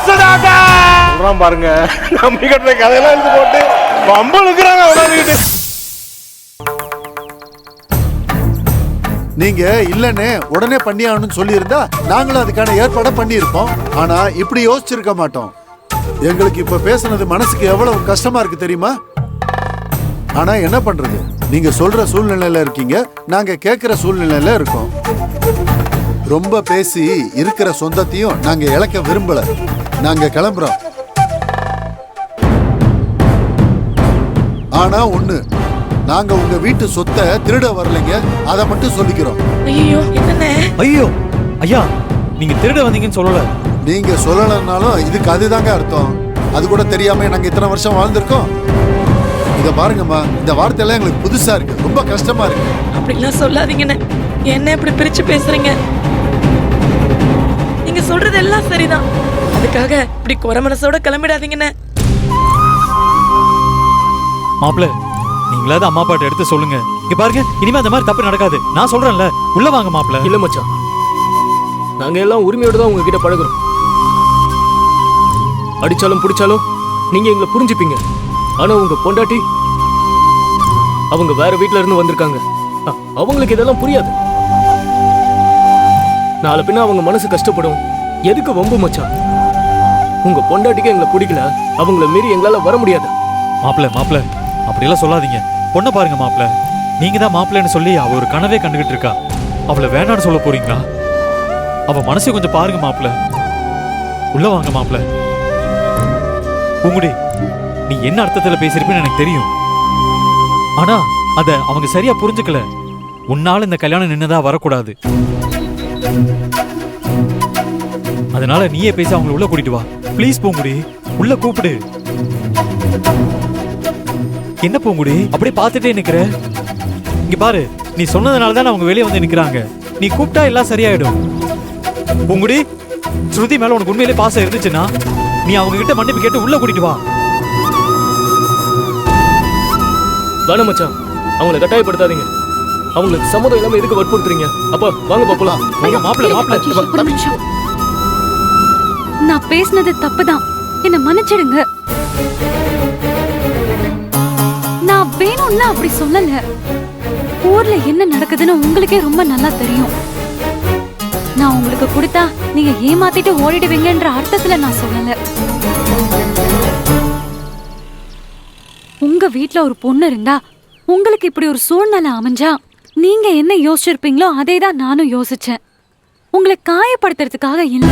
சொல்றான் பாருங்க. நம்பி கட்டுற கதையெல்லாம் எடுத்து போட்டு பம்பளுக்குறாங்க உடனே. நீங்க இல்லன்னு உடனே பண்ணி ஆகணும்னு சொல்லி இருந்தா நாங்களும் அதுக்கான ஏற்பாடை பண்ணி இருப்போம். ஆனா இப்படி யோசிச்சிருக்க மாட்டோம். எங்களுக்கு இப்ப பேசுனது மனசுக்கு எவ்வளவு கஷ்டமா இருக்கு தெரியுமா? ஆனா என்ன பண்றது, நீங்க சொல்ற சூழ்நிலையில இருக்கீங்க, நாங்க கேட்கிற சூழ்நிலையில இருக்கோம். ரொம்ப பேசி இருக்கிற சொந்தத்தையும் நாங்க இழக்க விரும்பல. நாங்க கிளம்புறோம். ஆனா ஒண்ணு, நாங்க உங்க வீட்டு சொத்தை திருட வரலைங்க, அதை மட்டும் சொல்லிக்கிறோம். ஐயோ என்னண்ணே? ஐயோ ஐயா, நீங்க திருட வந்தீங்கன்னு சொல்லல. நீங்க சொல்லலனாலும் இதுக்கு அதுதாங்க அர்த்தம். அது கூட தெரியாம நாங்க இத்தனை வருஷம் வாழ்ந்திருக்கோம். இத பாருங்கம்மா, இந்த வார்த்தையெல்லாம் எங்களுக்கு புதுசா இருக்கு, ரொம்ப கஷ்டமா இருக்கு. அப்படிலாம் சொல்லாதீங்கண்ணே. என்ன இப்படி பிரிச்சு பேசுறீங்க? நீங்க சொல்றது எல்லாம் சரிதான். அதுக்காக இப்படி குறை மனசோட கிளம்பிடாதீங்கண்ணே. மாப்பிள்ள, நீங்களாவது அம்மா அப்பாட்ட எடுத்து சொல்லுங்க. இங்க பாருங்க, இனிமே அந்த மாதிரி தப்பு நடக்காது. நான் சொல்றேன்ல, உள்ள வாங்க மாப்பிள்ள. இல்ல மச்சான், நாங்க எல்லாம் உரிமையோட தான் உங்ககிட்ட பழகுறோம். அடிச்சாலும் பிடிச்சாலும் நீங்க எங்களை புரிஞ்சுப்பீங்க. ஆனா உங்க பொண்டாட்டி அவங்க வேற வீட்ல இருந்து வந்திருக்காங்க. அவங்களுக்கு இதெல்லாம் புரியாது. நாளை பின்ன அவங்க மனசு கஷ்டப்படும். எதுக்கு வம்பு மச்சான்? உங்க பொண்டாட்டிக்கு எங்களை பிடிக்கல, அவங்கள மீறி எங்களால வர முடியாது. மாப்பிள்ள அப்படியெல்லாம் சொல்லாதீங்க. பொண்ணை பாருங்க மாப்பிள்ள, நீங்க தான் மாப்பிள்ளைன்னு சொல்லி அவ ஒரு கனவே கண்டுகிட்டு இருக்கா. அவளை வேணான்னு சொல்ல போறீங்களா? அவ மனசை கொஞ்சம் பாருங்க மாப்பிள்ள. உள்ள வாங்க மாப்பிள்ள. பூங்குடி, நீ என்ன அர்த்தத்துல பேசிருப்பேன்னு எனக்கு தெரியும். ஆனா அத அவங்க சரியா புரிஞ்சுக்கல. உன்னால இந்த கல்யாணம் நின்னதா வரக்கூடாது. அதனால நீயே பேசி அவங்களை உள்ள கூட்டிட்டு வா. ப்ளீஸ் பூங்குடி, உள்ள கூப்பிடு. என்ன பூங்குடி அப்படியே பார்த்துட்டே நிக்கிற? இங்க பாரு, நீ சொன்னதுனால தான் அவங்க வெளியே வந்து நிக்கிறாங்க. நீ கூப்பிட்டா எல்லாம் சரியாயிடும். பூங்குடி, ஸ்ருதி மேல உனக்கு உண்மையிலே பாசம் இருந்துச்சுன்னா நீ அவங்க கிட்ட மன்னிப்பு கேட்டு உள்ள கூட்டிட்டு வா. வேணாம் மச்சான், அவங்களை கட்டாயப்படுத்தாதீங்க. அவங்களுக்கு சம்மதம் இல்லாம எதுக்கு வற்புறுத்துறீங்க? அப்ப வாங்க பாப்பலாம். மாப்பிள்ள, நான் பேசினது தப்புதான், என்ன மன்னிச்சிடுங்க. நான் வேணும்னா அப்படி சொல்லல. ஊர்ல என்ன நடக்குதுன்னு உங்களுக்கே ரொம்ப நல்லா தெரியும். நான் உங்களுக்கு கொடுத்தா நீங்க ஏமாத்திட்டு ஓடிடுவீங்கன்ற அர்த்தத்துல நான் சொல்லல. உங்க வீட்ல ஒரு பொண்ணு இருந்தா உங்களுக்கு இப்படி ஒரு சூழ்நிலை அமைஞ்சா நீங்க என்ன யோசிச்சிருப்பீங்களோ அதே தான் நானும் யோசிச்சேன். உங்களை காயப்படுத்துறதுக்காக இல்ல.